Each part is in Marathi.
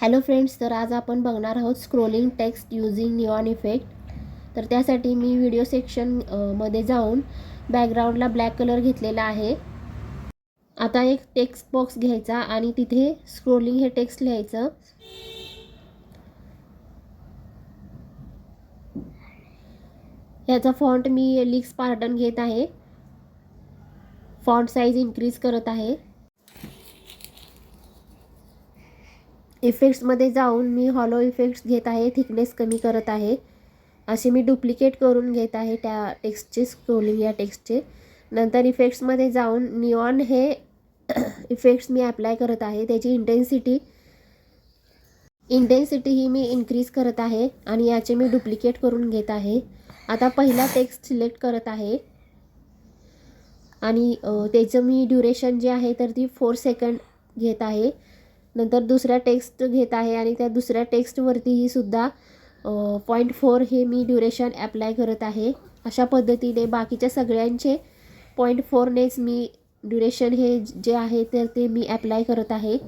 हॅलो फ्रेंड्स, तर आज आपण बघणार आहोत scrolling text using neon effect. तर त्यासाठी मी व्हिडिओ सेक्शन मध्ये जाऊन बॅकग्राऊंडला ब्लॅक कलर घेतलेला आहे. आता एक टेक्स्ट बॉक्स घ्यायचा आणि तिथे स्क्रोलिंग हे टेक्स्ट लिहायचं. याचा फॉन्ट मी लिक्स पार्टन घेत आहे. फॉन्ट साईज इन्क्रीज करत आहे. इफेक्ट्समध्ये जाऊन मी हॉलो इफेक्ट्स घेत आहे, थिकनेस कमी करत आहे. असे मी डुप्लिकेट करून घेत आहे त्या टेक्स्टचे, स्क्रोलिंग या टेक्स्टचे. नंतर इफेक्ट्समध्ये जाऊन निऑन हे इफेक्ट्स मी अप्लाय करत आहे. त्याची इंटेन्सिटी ही मी इन्क्रीज करत आहे आणि याचे मी डुप्लिकेट करून घेत आहे. आता पहिला टेक्स्ट सिलेक्ट करत आहे आणि त्याचं मी ड्युरेशन जे आहे तर ती 4 सेकंड घेत आहे. नंतर दुसरा टेक्स्ट घेत आहे आणि त्या दुसऱ्या टेक्स्टवरतीही सुद्धा 0.4 हे मी ड्युरेशन अप्लाय करत आहे. अशा पद्धतीने बाकीच्या सगळ्यांचे 0.4नेच मी ड्युरेशन हे जे आहे तर ते मी अप्लाय करत आहे.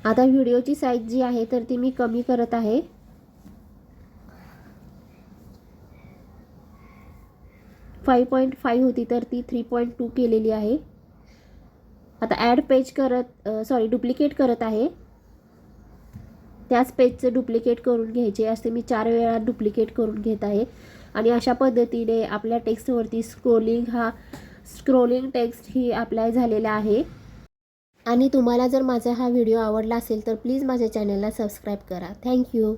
आता व्हिडिओची साईज जी आहे तर ती मी कमी करत आहे. फाइव 5.5 होती तर ती 3.2 केलेली आहे. आता ॲड पेज डुप्लिकेट करत आहे. त्याच पेजचं डुप्लिकेट करून घ्यायचे असते. मी 4 वेळा डुप्लिकेट करून घेत आहे आणि अशा पद्धतीने आपल्या टेक्स्टवरती स्क्रोलिंग टेक्स्ट ही अप्लाय झालेला आहे. आणि तुम्हाला जर माझा हा व्हिडिओ आवडला असेल तर प्लीज माझ्या चॅनलला सबस्क्राईब करा. थँक्यू.